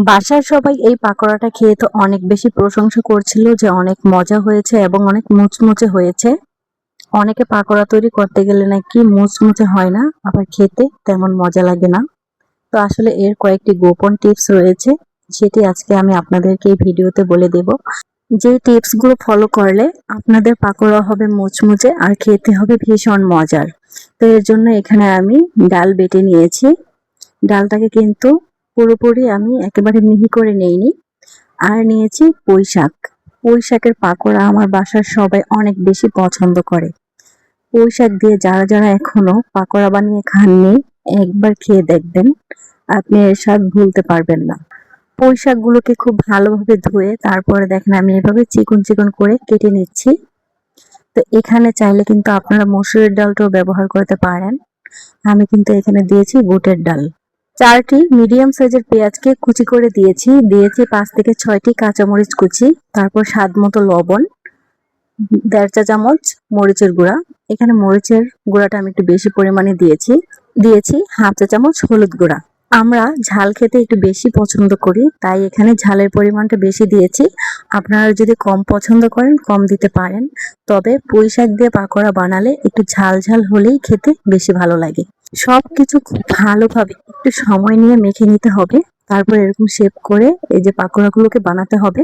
বাসার সবাই এই পাকোড়াটা খেয়ে তো অনেক বেশি প্রশংসা করছিল যে অনেক মজা হয়েছে এবং অনেক মুচমুচে হয়েছে। অনেকে পাকোড়া তৈরি করতে গেলে নাকি মুচমুচে হয় না, আবার খেতে তেমন মজা লাগে না। তো আসলে এর কয়েকটি গোপন টিপস রয়েছে, যেটি আজকে আমি আপনাদেরকে এই ভিডিওতে বলে দেব। যে টিপস গুলো ফলো করলে আপনাদের পাকোড়া হবে মুচমুচে আর খেতে হবে ভীষণ মজার। তো এর জন্য এখানে আমি ডাল বেটে নিয়েছি। ডালটাকে কিন্তু পুরোপুরি আমি একেবারে মিহি করে নেইনি। আর নিয়েছি পুঁই শাক। পুঁই শাকের পাকোড়া আমার বাসার সবাই অনেক বেশি পছন্দ করে। পুঁই শাক দিয়ে যারা যারা এখনো পাকোড়া বানিয়ে খাননি, একবার খেয়ে দেখবেন, আপনি এর স্বাদ ভুলতে পারবেন না। পুঁই শাকগুলোকে খুব ভালোভাবে ধুয়ে তারপরে দেখেন আমি এভাবে চিকন চিকন করে কেটে নিচ্ছি। তো এখানে চাইলে কিন্তু আপনারা মসুরের ডালটাও ব্যবহার করতে পারেন। আমি কিন্তু এখানে দিয়েছি বুটের ডাল। 4টি মিডিয়াম সাইজের পেঁয়াজকে কুচি করে দিয়েছি 5 থেকে 6টি কাঁচামরিচ কুচি, তারপর স্বাদ মতো লবণ, 1.5 চা চামচ মরিচের গুঁড়া। এখানে মরিচের গুঁড়াটা আমি একটু বেশি পরিমাণে দিয়েছি 1/2 চা চামচ হলুদ গুঁড়া। আমরা ঝাল খেতে একটু বেশি পছন্দ করি, তাই এখানে ঝালের পরিমাণটা বেশি দিয়েছি। আপনারা যদি কম পছন্দ করেন কম দিতে পারেন, তবে পুঁই শাক দিয়ে পাকোড়া বানালে একটু ঝাল ঝাল হলেই খেতে বেশি ভালো লাগে। সবকিছু খুব ভালোভাবে একটু সময় নিয়ে মেখে নিতে হবে। তারপর এরকম শেপ করে এই যে পাকোড়াগুলোকে বানাতে হবে।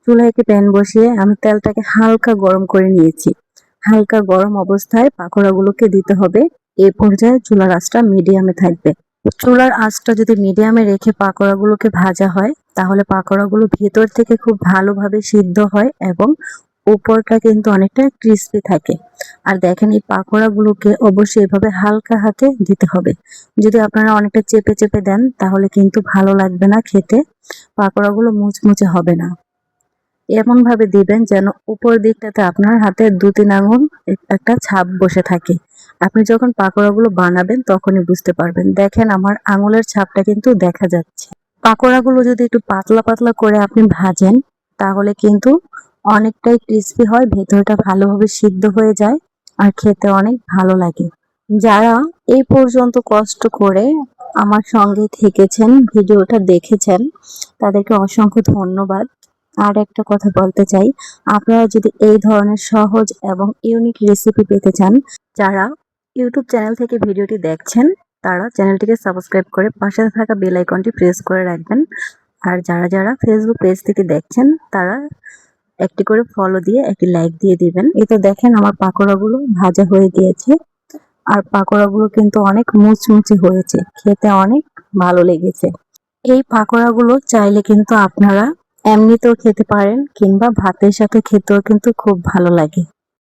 চুলায় একটি প্যান বসিয়ে আমি তেলটাকে হালকা গরম করে নিয়েছি। হালকা গরম অবস্থায় পাকোড়াগুলোকে দিতে হবে। এ পর্যায়ে চুলার আঁচটা মিডিয়ামে থাকবে। চুলার আঁচটা যদি মিডিয়ামে রেখে পাকোড়াগুলোকে ভাজা হয়, তাহলে পাকোড়াগুলো ভেতর থেকে খুব ভালোভাবে সিদ্ধ হয় এবং উপরটা কিন্তু অনেকটা ক্রিস্পি থাকে। আর দেখেন এই পাকোড়াগুলোকে অবশ্যই এভাবে হালকা হাতে দিতে হবে। যদি আপনারা অনেকটা চেপে চেপে দেন তাহলে কিন্তু ভালো লাগবে না খেতে, পাকোড়াগুলো মুচমুচে হবে না। এমন ভাবে দিবেন যেন উপর দিকটাতে আপনার হাতে 2-3 আঙ্গুল একটা ছাপ বসে থাকে। আপনি যখন পাকোড়াগুলো বানাবেন তখনই বুঝতে পারবেন। দেখেন আমার আঙুলের ছাপটা কিন্তু দেখা যাচ্ছে। পাকোড়াগুলো যদি একটু পাতলা পাতলা করে আপনি ভাজেন, তাহলে কিন্তু অনেকটাই ক্রিস্পি হয়, ভেতরটা ভালোভাবে সিদ্ধ হয়ে যায় আর খেতে অনেক ভালো লাগে। যারা এই পর্যন্ত কষ্ট করে আমার সঙ্গে থেকেছেন, ভিডিওটা দেখেছেন, তাদেরকে অসংখ্য ধন্যবাদ। আর একটা কথা বলতে চাই, আপনারা যদি এই ধরনের সহজ এবং ইউনিক রেসিপি পেতে চান, যারা ইউটিউব চ্যানেল থেকে ভিডিওটি দেখছেন তারা চ্যানেলটিকে সাবস্ক্রাইব করে পাশে থাকা বেল আইকনটি প্রেস করে রাখবেন। আর যারা যারা ফেসবুক পেজ থেকে দেখছেন তারা একটি করে ফলো দিয়ে একটি লাইক দিয়ে দিবেন। এই তো দেখেন আমার পাকোড়াগুলো ভাজা হয়ে গিয়েছে আর পাকোড়াগুলো কিন্তু অনেক মুচমুচে হয়েছে, খেতে অনেক ভালো লেগেছে। এই পাকোড়াগুলো চাইলে কিন্তু আপনারা এমনিতেও খেতে পারেন কিংবা ভাতের সাথে খেতেও কিন্তু খুব ভালো লাগে।